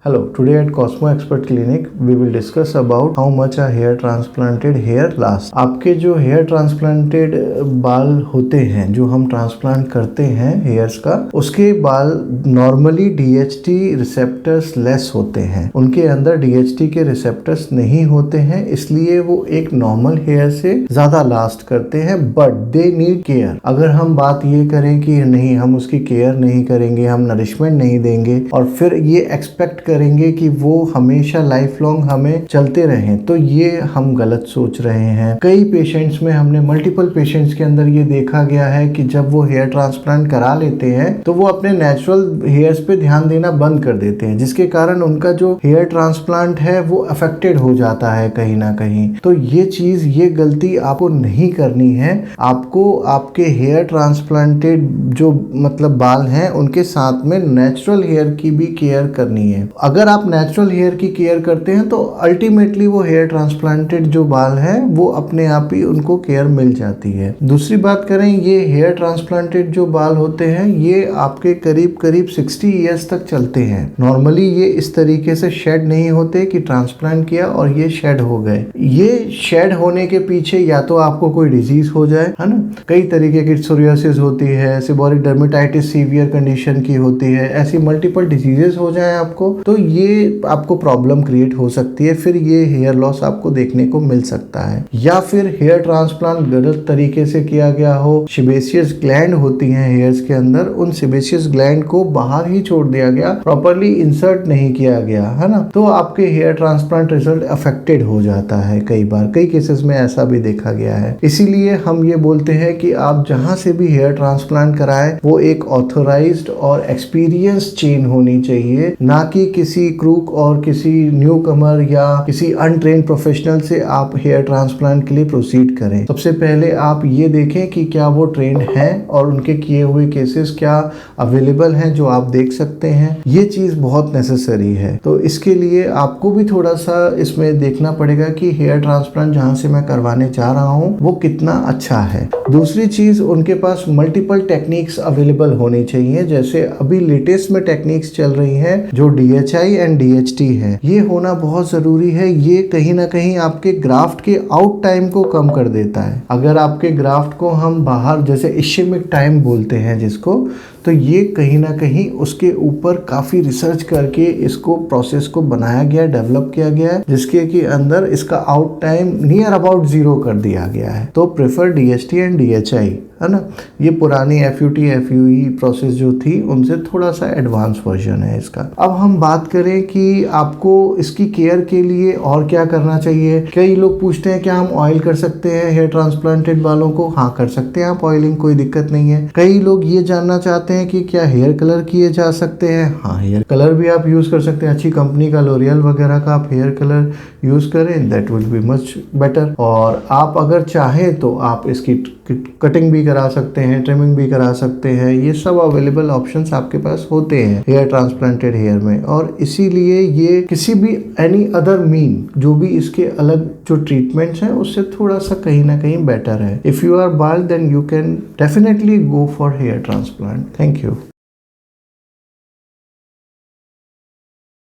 Hello, today at Cosmo Expert Clinic, we will discuss about how much a hair transplanted hair lasts. आपके जो hair transplanted बाल होते हैं, जो हम ट्रांसप्लांट करते हैं हेयर्स का, उसके बाल नॉर्मली DHT रिसेप्टर्स लेस होते हैं. उनके अंदर DHT के रिसेप्टर्स नहीं होते हैं, इसलिए वो एक नॉर्मल हेयर से ज़्यादा लास्ट करते हैं, बट दे नीड केयर. अगर हम बात ये करें कि नहीं, हम उसकी केयर नहीं करेंगे, हम नरिशमेंट नहीं देंगे और फिर ये एक्सपेक्ट करेंगे कि वो हमेशा लाइफ लॉन्ग हमें चलते रहें, तो ये हम गलत सोच रहे हैं. कई पेशेंट्स में हमने मल्टीपल पेशेंट्स के अंदर ये देखा गया है कि जब वो हेयर ट्रांसप्लांट करा लेते हैं तो वो अपने नेचुरल हेयर्स पे ध्यान देना बंद कर देते हैं, जिसके कारण उनका जो हेयर ट्रांसप्लांट है वो अफेक्टेड हो जाता है कहीं ना कहीं. तो ये गलती आपको नहीं करनी है. आपको आपके हेयर ट्रांसप्लांटेड जो मतलब बाल हैं उनके साथ में नेचुरल हेयर की भी केयर करनी है. अगर आप नेचुरल हेयर की केयर करते हैं तो अल्टीमेटली वो हेयर ट्रांसप्लांटेड जो बाल हैं वो अपने आप ही उनको केयर मिल जाती है. दूसरी बात करें, ये हेयर ट्रांसप्लांटेड जो बाल होते हैं ये आपके करीब 60 इयर्स तक चलते हैं. नॉर्मली ये इस तरीके से शेड नहीं होते कि ट्रांसप्लांट किया और ये शेड हो गए. ये शेड होने के पीछे या तो आपको कोई डिजीज हो जाए, है ना, कई तरीके की सोरियासिस होती है, सेबोरिक डर्मेटाइटिस सीवियर कंडीशन की होती है, ऐसी मल्टीपल डिजीजेस हो जाए आपको, तो ये आपको प्रॉब्लम क्रिएट हो सकती है. फिर ये हेयर लॉस आपको देखने को मिल सकता है. या फिर हेयर ट्रांसप्लांट गलत तरीके से किया गया हो, सेबेशियस ग्लैंड होती हैं हेयर्स के अंदर, उन सेबेशियस ग्लैंड को बाहर ही छोड़ दिया गया, प्रॉपरली इंसर्ट नहीं किया गया, है ना, तो आपके हेयर ट्रांसप्लांट रिजल्ट अफेक्टेड हो जाता है. कई केसेस में ऐसा भी देखा गया है. इसीलिए हम ये बोलते हैं कि आप जहां से भी हेयर ट्रांसप्लांट कराएं वो एक ऑथोराइज्ड और एक्सपीरियंस चेन होनी चाहिए, ना कि किसी क्रूक और किसी न्यू कमर या किसी अनट्रेन्ड प्रोफेशनल से आप हेयर ट्रांसप्लांट के लिए प्रोसीड करें. सबसे पहले आप ये देखें कि क्या वो ट्रेंड हैं और उनके किए हुए केसेस क्या अवेलेबल हैं जो आप देख सकते हैं. ये चीज बहुत नेसेसरी है. तो इसके लिए आपको भी थोड़ा सा इसमें देखना पड़ेगा कि हेयर ट्रांसप्लांट जहां से मैं करवाने जा रहा हूं वो कितना अच्छा है. दूसरी चीज, उनके पास मल्टीपल टेक्निक्स अवेलेबल होनी चाहिए. जैसे अभी लेटेस्ट में टेक्निक्स चल रही हैं जो DHI एंड DHT है, ये होना बहुत जरूरी है. ये कहीं ना कहीं आपके ग्राफ्ट के आउट टाइम को कम कर देता है. अगर आपके ग्राफ्ट को हम बाहर, जैसे इश्केमिक टाइम बोलते हैं जिसको, तो ये कहीं ना कहीं उसके ऊपर काफी रिसर्च करके इसको प्रोसेस को बनाया गया, डेवलप किया गया है, जिसके के अंदर इसका आउट टाइम नियर अबाउट 0 कर दिया गया है. तो प्रेफर DHT एंड DHI, है ना. ये पुरानी FUT FUE प्रोसेस जो थी उनसे थोड़ा सा एडवांस वर्जन है इसका. अब हम बात करें कि आपको इसकी केयर के लिए और क्या करना चाहिए. कई लोग पूछते हैं क्या हम ऑयल कर सकते हैं हेयर ट्रांसप्लांटेड बालों को. हाँ, कर सकते हैं आप ऑयलिंग, कोई दिक्कत नहीं है. कई लोग ये जानना चाहते हैं कि क्या हेयर कलर किए जा सकते हैं. हाँ, हेयर कलर भी आप यूज कर सकते हैं. अच्छी कंपनी का लोरियल वगैरह का आप हेयर कलर यूज करें, that will be much better. और आप अगर चाहें तो आप इसकी कटिंग भी करा सकते हैं, ट्रिमिंग भी करा सकते हैं. ये सब अवेलेबल ऑप्शंस आपके पास होते हैं हेयर ट्रांसप्लांटेड हेयर में. और इसीलिए ये किसी भी एनी अदर मीन, जो भी इसके अलग जो ट्रीटमेंट्स हैं उससे थोड़ा सा कहीं ना कहीं बेटर है. If you are bald then you can definitely go for hair transplant. Thank you.